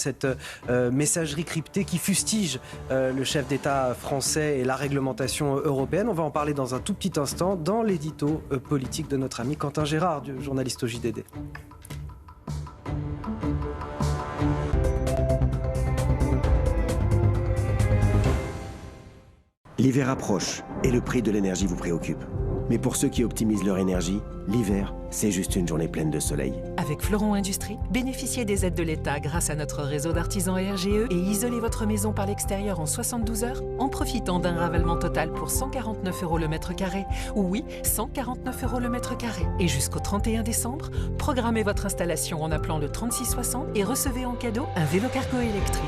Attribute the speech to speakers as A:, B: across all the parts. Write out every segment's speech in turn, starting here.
A: Cette messagerie cryptée qui fustige le chef d'État français et la réglementation européenne. On va en parler dans un tout petit instant dans l'édito politique de notre ami Quentin Gérard, journaliste au JDD.
B: L'hiver approche et le prix de l'énergie vous préoccupe. Mais pour ceux qui optimisent leur énergie, l'hiver, c'est juste une journée pleine de soleil.
C: Avec Fleuron Industrie, bénéficiez des aides de l'État grâce à notre réseau d'artisans RGE et isolez votre maison par l'extérieur en 72 heures en profitant d'un ravalement total pour 149 € le mètre carré. Oui, 149 € le mètre carré. Et jusqu'au 31 décembre, programmez votre installation en appelant le 3660 et recevez en cadeau un vélo cargo électrique.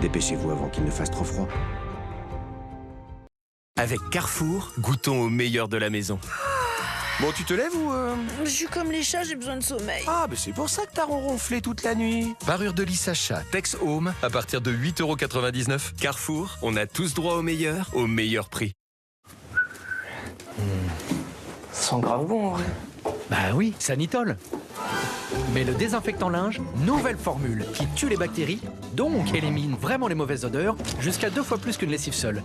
B: Dépêchez-vous avant qu'il ne fasse trop froid.
D: Avec Carrefour, goûtons au meilleur de la maison. Bon, tu te lèves ou
E: Je suis comme les chats, j'ai besoin de sommeil.
D: Ah, mais c'est pour ça que t'as ronronflé toute la nuit. Parure de lit Sacha, Tex Home, à partir de 8,99 €. Carrefour, on a tous droit au meilleur prix.
F: Ça sent grave bon, en vrai.
G: Bah oui, Sanitol. Mais le désinfectant linge, nouvelle formule qui tue les bactéries, donc élimine vraiment les mauvaises odeurs, jusqu'à 2 fois plus qu'une lessive seule.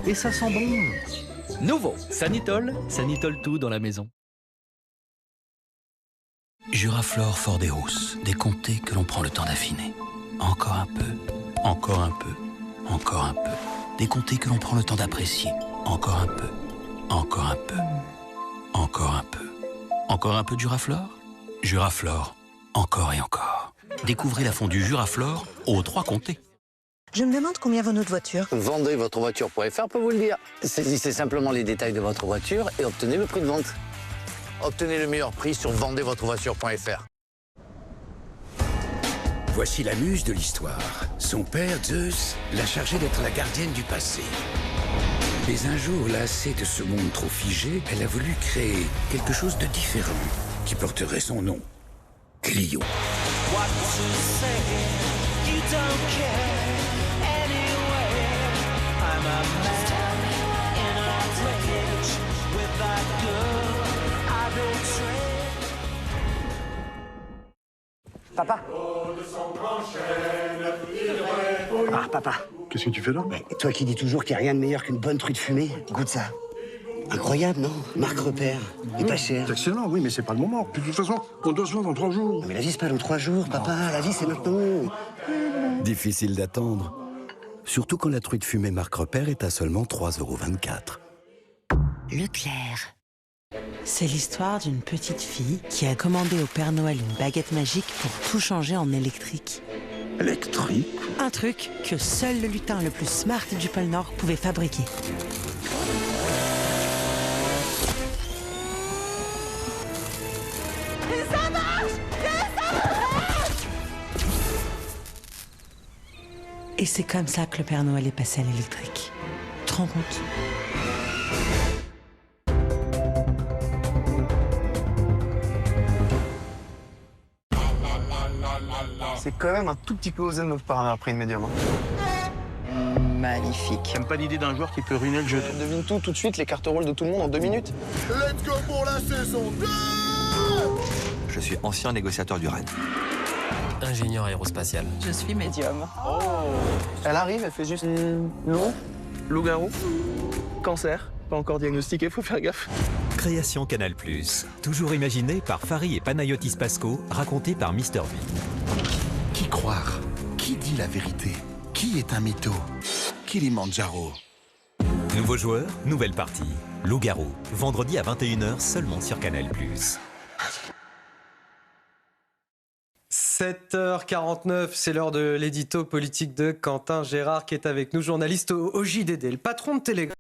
G: Et ça sent bon. Nouveau, Sanitol, Sanitol tout dans la maison.
H: Juraflore Fordeus, des comtés que l'on prend le temps d'affiner. Encore un peu, encore un peu, encore un peu. Des comtés que l'on prend le temps d'apprécier. Encore un peu, encore un peu, encore un peu. Encore un peu de Juraflore? Juraflore, encore et encore. Découvrez la fondue Juraflore aux 3 comtés.
I: Je me demande combien vaut notre voiture.
F: Vendezvotrevoiture.fr peut vous le dire. Saisissez simplement les détails de votre voiture et obtenez le prix de vente. Obtenez le meilleur prix sur vendezvotrevoiture.fr.
J: Voici la muse de l'histoire. Son père, Zeus, l'a chargée d'être la gardienne du passé. Mais un jour, lassée de ce monde trop figé, elle a voulu créer quelque chose de différent qui porterait son nom. Clio.
I: Papa. Ah, papa.
K: Qu'est-ce que tu fais là?
I: Toi qui dis toujours qu'il n'y a rien de meilleur qu'une bonne truite fumée, goûte ça. Incroyable, non? Marque repère, et pas cher.
K: C'est excellent, oui, mais c'est pas le moment. Puis de toute façon, on doit se voir dans 3 jours.
I: Mais la vie, c'est pas dans 3 jours, papa. La vie, c'est maintenant.
H: Difficile d'attendre. Surtout quand la truite fumée marque repère est à seulement 3,24 €.
E: Leclerc. C'est l'histoire d'une petite fille qui a commandé au Père Noël une baguette magique pour tout changer en électrique.
K: Électrique?
E: Un truc que seul le lutin le plus smart du pôle Nord pouvait fabriquer. Et c'est comme ça que le Père Noël est passé à l'électrique. Tu te rends compte?
F: C'est quand même un tout petit peu osé de notre part après une médium.
E: Magnifique.
F: J'aime pas l'idée d'un joueur qui peut ruiner le jeu. On devine tout de suite, les cartes rôles de tout le monde en 2 minutes.
K: Let's go pour la saison 2!
L: Je suis ancien négociateur du Rennes.
D: Ingénieur aérospatial.
E: Je suis médium.
F: Elle arrive, elle fait juste loup, loup-garou, cancer. Pas encore diagnostiqué, faut faire gaffe.
M: Création Canal+. Toujours imaginé par Fari et Panayotis Pasco, raconté par Mr V.
J: Qui croire? Qui dit la vérité? Qui est un mytho? Kilimandjaro.
M: Nouveau joueur, nouvelle partie. Loup-garou, vendredi à 21 h seulement sur Canal+.
A: 7h49, c'est l'heure de l'édito politique de Quentin Gérard qui est avec nous, journaliste au JDD. Le patron de Télégraphe